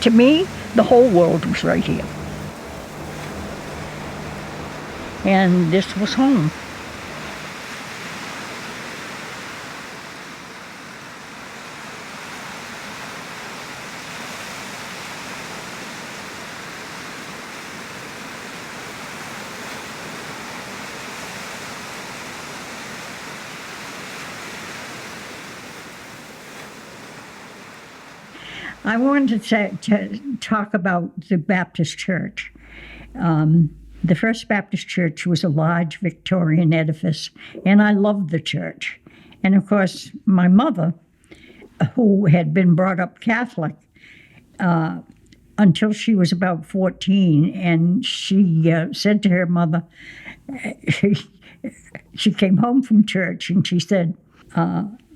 To me, the whole world was right here. And this was home. I wanted to talk about the Baptist church. The First Baptist Church was a large Victorian edifice, and I loved the church. And of course, my mother, who had been brought up Catholic until she was about 14, and she said to her mother, she came home from church and she said,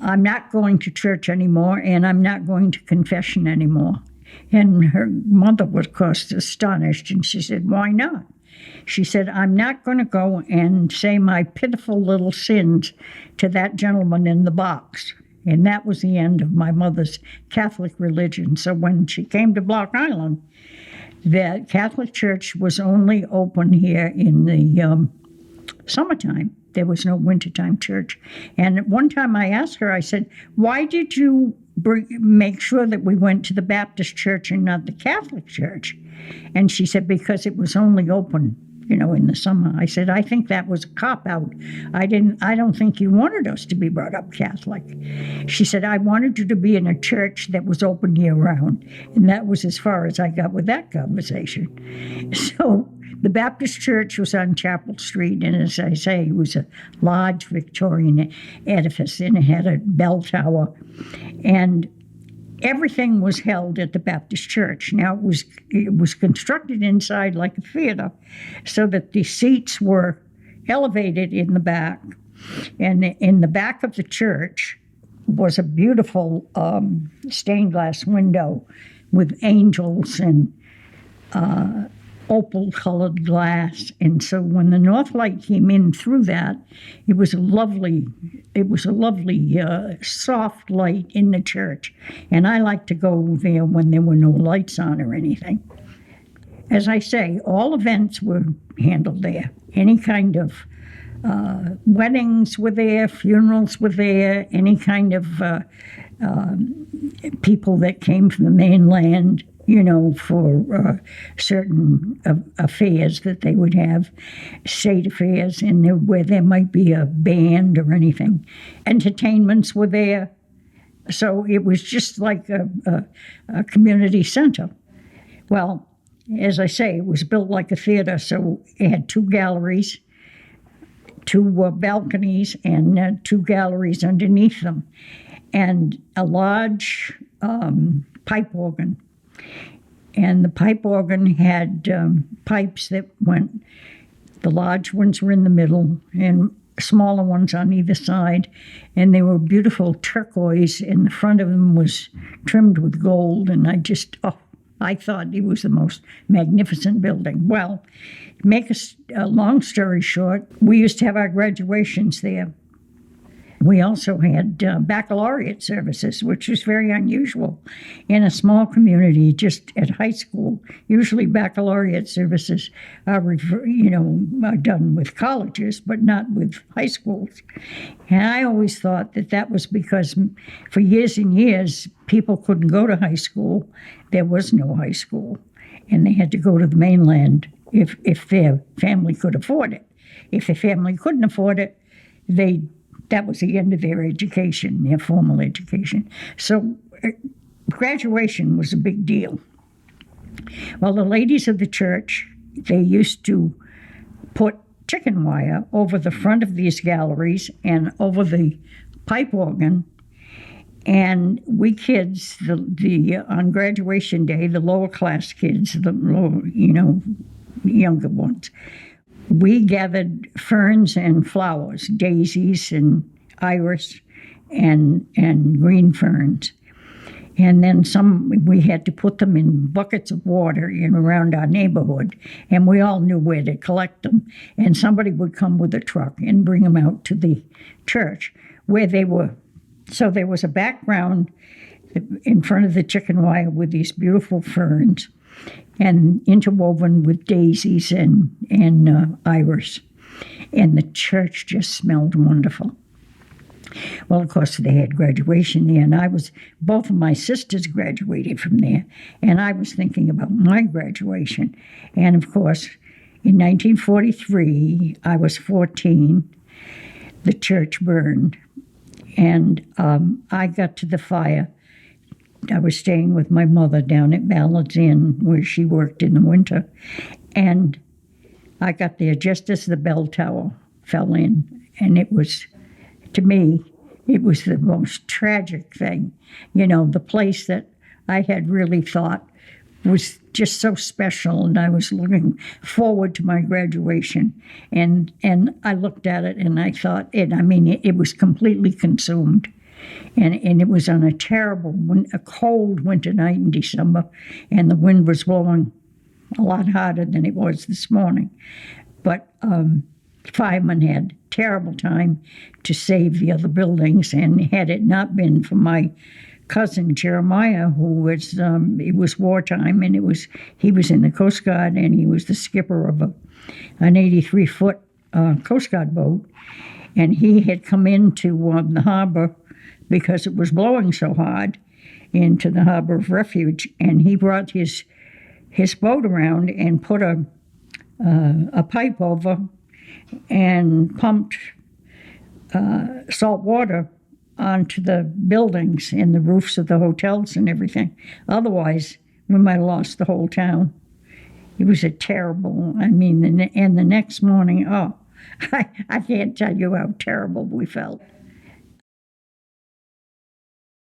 I'm not going to church anymore, and I'm not going to confession anymore. And her mother was, of course, astonished, and she said, why not? She said, I'm not going to go and say my pitiful little sins to that gentleman in the box. And that was the end of my mother's Catholic religion. So when she came to Block Island, the Catholic Church was only open here in the summertime. There was no wintertime church. And at one time I asked her, I said, why did you make sure that we went to the Baptist church and not the Catholic church? And she said, because it was only open, in the summer. I said, I think that was a cop-out. I don't think you wanted us to be brought up Catholic. She said, I wanted you to be in a church that was open year-round. And that was as far as I got with that conversation. So the Baptist church was on Chapel Street, and as I say, it was a large Victorian edifice, and it had a bell tower. And everything was held at the Baptist church. Now, it was constructed inside like a theater, so that the seats were elevated in the back. And in the back of the church was a beautiful stained glass window with angels and opal-colored glass. And so when the north light came in through that, it was a lovely soft light in the church. And I liked to go there when there were no lights on or anything. As I say, all events were handled there. Any kind of weddings were there, funerals were there, any kind of people that came from the mainland, for certain affairs that they would have, state affairs, and where there might be a band or anything. Entertainments were there. So it was just like a community center. Well, as I say, it was built like a theater, so it had 2 galleries, 2 balconies, and 2 galleries underneath them, and a large pipe organ. And the pipe organ had pipes that went, the large ones were in the middle and smaller ones on either side. And they were beautiful turquoise, and the front of them was trimmed with gold. And I thought it was the most magnificent building. Well, to make a long story short, we used to have our graduations there. We also had baccalaureate services, which was very unusual in a small community, just at high school. Usually baccalaureate services are done with colleges, but not with high schools. And I always thought that was because for years and years, people couldn't go to high school. There was no high school, and they had to go to the mainland if their family could afford it. If their family couldn't afford it, that was the end of their education, their formal education. So graduation was a big deal. Well, the ladies of the church, they used to put chicken wire over the front of these galleries and over the pipe organ. And we kids, on graduation day, the lower class kids, the younger ones, we gathered ferns and flowers, daisies and iris and green ferns. And then we had to put them in buckets of water around our neighborhood, and we all knew where to collect them. And somebody would come with a truck and bring them out to the church where they were. So there was a background in front of the chicken wire with these beautiful ferns and interwoven with daisies and iris. And the church just smelled wonderful. Well, of course, they had graduation there, and both of my sisters graduated from there, and I was thinking about my graduation. And of course, in 1943, I was 14, the church burned, and I got to the fire. I was staying with my mother down at Ballard's Inn, where she worked in the winter, and I got there just as the bell tower fell in, and it was, to me, it was the most tragic thing. You know, the place that I had really thought was just so special, and I was looking forward to my graduation. And I looked at it, and I thought, it was completely consumed. And it was on a cold winter night in December, and the wind was blowing a lot harder than it was this morning. But firemen had terrible time to save the other buildings, and had it not been for my cousin Jeremiah, who was it was wartime, and he was in the Coast Guard, and he was the skipper of an 83-foot Coast Guard boat, and he had come into the harbor because it was blowing so hard into the Harbor of Refuge, and he brought his boat around and put a pipe over and pumped salt water onto the buildings and the roofs of the hotels and everything. Otherwise, we might have lost the whole town. It was a terrible, and the next morning, I can't tell you how terrible we felt.